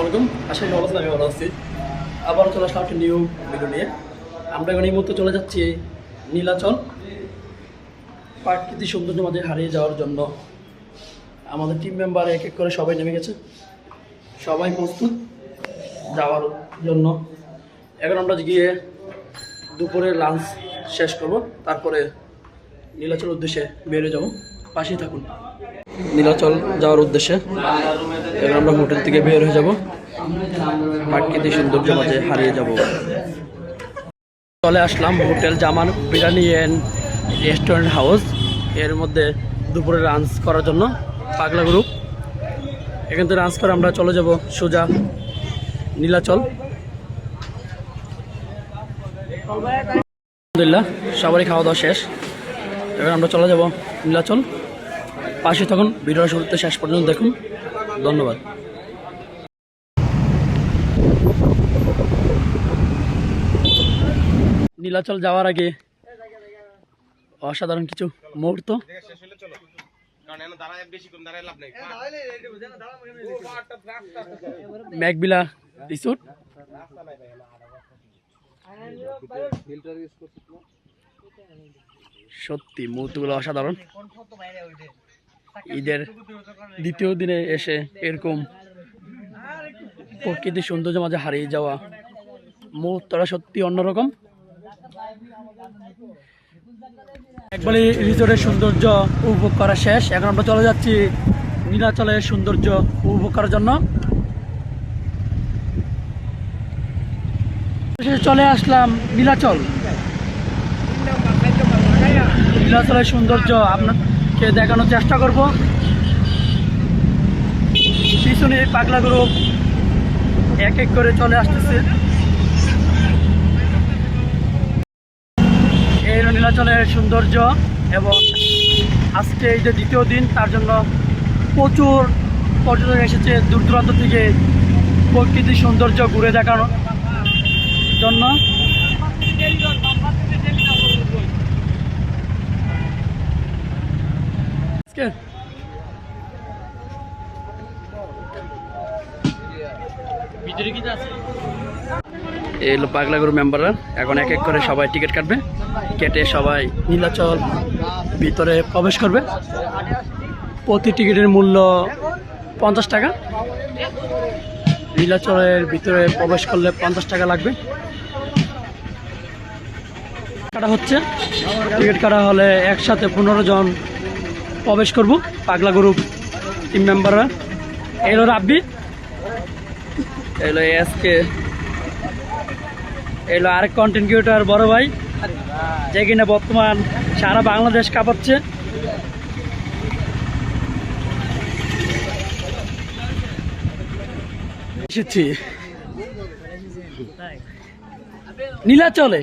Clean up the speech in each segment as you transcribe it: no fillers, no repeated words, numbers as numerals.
আলাইকুম। আশা করি ভালো আছেন, আমি ভালো আছি। আবার চলে আসলাম একটা নিউ ভিডিও নিয়ে। আমরা এখন এই মুহূর্তে চলে যাচ্ছি নীলাচল। প্রাকৃতিক সৌন্দর্য মাঝে হারিয়ে যাওয়ার জন্য আমাদের টিম মেম্বার এক এক করে সবাই নেমে গেছে, সবাই প্রস্তুত যাওয়ার জন্য। এখন আমরা গিয়ে দুপুরে লাঞ্চ শেষ করব, তারপরে নীলাচল উদ্দেশ্যে বেরিয়ে যাব। পাশেই থাকুন। নীলাচল যাওয়ার উদ্দেশ্যে এখন আমরা হোটেল থেকে বের হয়ে যাব, প্রাকৃতিক সৌন্দর্য মাঝে হারিয়ে যাব। চলে আসলাম hotel Zaman biryani and restaurant house. এর মধ্যে দুপুরে লাঞ্চ করার জন্য পাগলা গ্রুপ। এখান থেকে লাঞ্চ করে আমরা চলে যাব সোজা নীলাচল। আলহামদুলিল্লাহ সবারই খাওয়া দাওয়া শেষ। এবার আমরা চলে যাব নীলাচল। পাশে তখন ভিডিওটা শুরুতে শেষ পর্যন্ত দেখুন। ধন্যবাদ। নীলাচল যাওয়ার আগে অসাধারণ কিছু মুহূর্ত। ম্যাকবিলা রিসোর্ট, সত্যি মুহূর্তগুলো অসাধারণ। ঈদের দ্বিতীয় দিনে এসে এরকম প্রকৃতির সৌন্দর্য মাঝে হারিয়ে যাওয়া মুহূর্তটা সত্যি অন্যরকম। একবারই রিসোর্টের সৌন্দর্য উপভোগ করা শেষ। এখন আমরা চলে যাচ্ছি নীলাচলের সৌন্দর্য উপভোগ করার জন্য। চলে আসলাম নীলাচল। নীলাচলের সৌন্দর্য আপনাকে দেখানোর চেষ্টা করব। পিছনে পাগলা গ্রুপ এক এক করে চলে আসতেছে। এই নীলাচলের সৌন্দর্য, এবং আজকে এই যে দ্বিতীয় দিন, তার জন্য প্রচুর পর্যটক এসেছে দূর দূরান্ত থেকে প্রকৃতির সৌন্দর্য ঘুরে দেখানোর জন্য। এই হলো পাগলা গ্রুপ মেম্বাররা। এখন এক এক করে সবাই টিকিট কাটবে, কেটে সবাই নীলাচল ভিতরে প্রবেশ করবে। প্রতি টিকিটের মূল্য 50 টাকা। নীলাচলের ভিতরে প্রবেশ করলে 50 টাকা লাগবে। কাটা হচ্ছে, টিকিট কাটা হলে একসাথে 15 জন প্রবেশ করব পাগলা গ্রুপ টিম মেম্বাররা। এই হলো রাব্বি, এই হলো এসকে, এই হলো আরেক কন্টেন্ট ক্রিয়েটর বড় ভাই, যে কিনা বর্তমান সারা বাংলাদেশ কাঁপাচ্ছে। এসেছি নীলাচলে।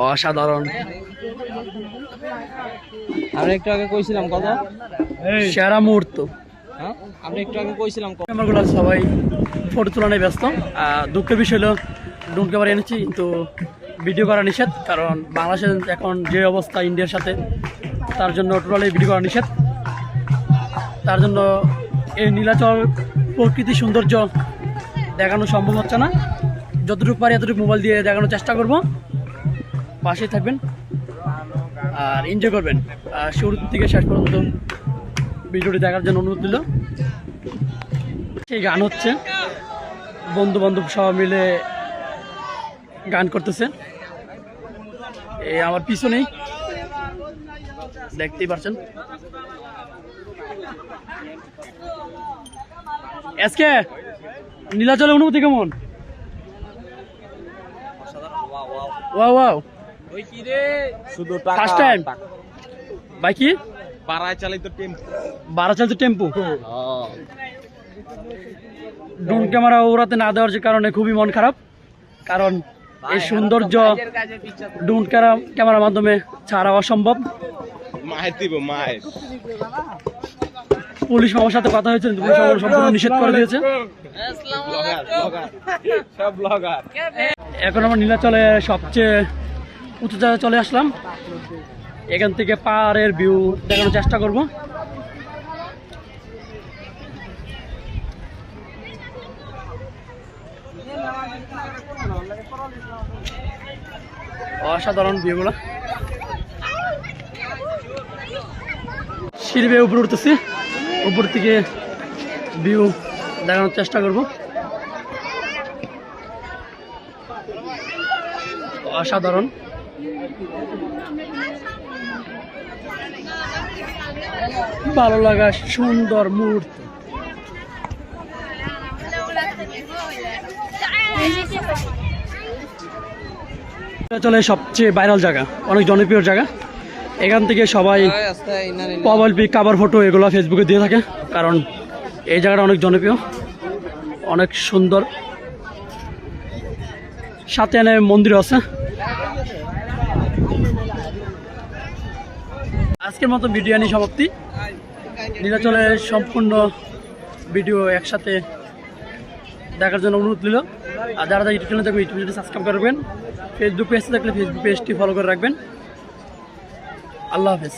অসাধারণ। আমি একটু আগে কইছিলাম কথা, সেরা মুহূর্ত। আমি একটু আগে কইছিলাম ক্যামেরাগুলো সবাই ফটো তোলানোয় ব্যস্ত। দুঃখের বিষয় হলো ড্রোন ক্যামেরা এনেছি, কিন্তু ভিডিও করা নিষেধ, কারণ বাংলাদেশের এখন যে অবস্থা ইন্ডিয়ার সাথে, তার জন্য টোটালি ভিডিও করা নিষেধ। তার জন্য এই নীলাচল প্রকৃতির সৌন্দর্য দেখানো সম্ভব হচ্ছে না। যতটুকু পারি এতটুকু মোবাইল দিয়ে দেখানোর চেষ্টা করব। পাশেই থাকবেন আর এনজয় করবেন। আর শুরু থেকে শেষ পর্যন্ত ভিডিওটি দেখার জন্য অনুরোধ দিল। সেই গান হচ্ছে, বন্ধু বান্ধব সব মিলে গান করতেছে। এই আমার পিছনেই দেখতেই পাচ্ছেন। আজকে নীলাচলের অনুভূতি কেমন? ওয়াও ওয়াও, ওই কি রে, শুধু ফার্স্ট টাইম ভাই। কি বাড়ায় চালিত টেম্পো, টেম্পু। ড্রোন ক্যামেরা ওড়াতে না দেওয়ার কারণে খুবই মন খারাপ, কারণ এই সৌন্দর্য ড্রোন ক্যামেরার মাধ্যমে ছাড়া অসম্ভব। পুলিশ আমার সাথে কথা হয়েছে, পুলিশ আমার সম্পূর্ণ নিষেধ করে দিয়েছে। এখন আমরা নীলাচলে সবচেয়ে উঁচু জায়গায় চলে আসলাম। এখান থেকে পাহাড়ের ভিউ দেখানোর চেষ্টা করব। অসাধারণ ভিউগুলো। সিঁড়ি বেয়ে উপরে উঠতেছি, উপর থেকে ভিউ দেখানোর চেষ্টা করব। অসাধারণ। ভালো লাগা সুন্দর মুহূর্ত। চলে সবচেয়ে ভাইরাল জায়গা, অনেক জনপ্রিয় জায়গা। এখান থেকে সবাই প্রোফাইল পিক, কভার ফটো এগুলো ফেসবুকে দিয়ে থাকে, কারণ এই জায়গাটা অনেক জনপ্রিয়, অনেক সুন্দর। সাথে এনে মন্দির আছে। আজকের মতো ভিডিও নিয়ে সমাপ্তি। নীলাচলের সম্পূর্ণ ভিডিও একসাথে দেখার জন্য অনুরোধ নিল। আর যারা ইউটিউব চ্যানেল দেখবেন ইউটিউব চ্যানেল সাবস্ক্রাইব করবেন, ফেসবুক পেজে থাকলে ফেসবুক পেজটি ফলো করে রাখবেন। আল্লাহ হাফেজ।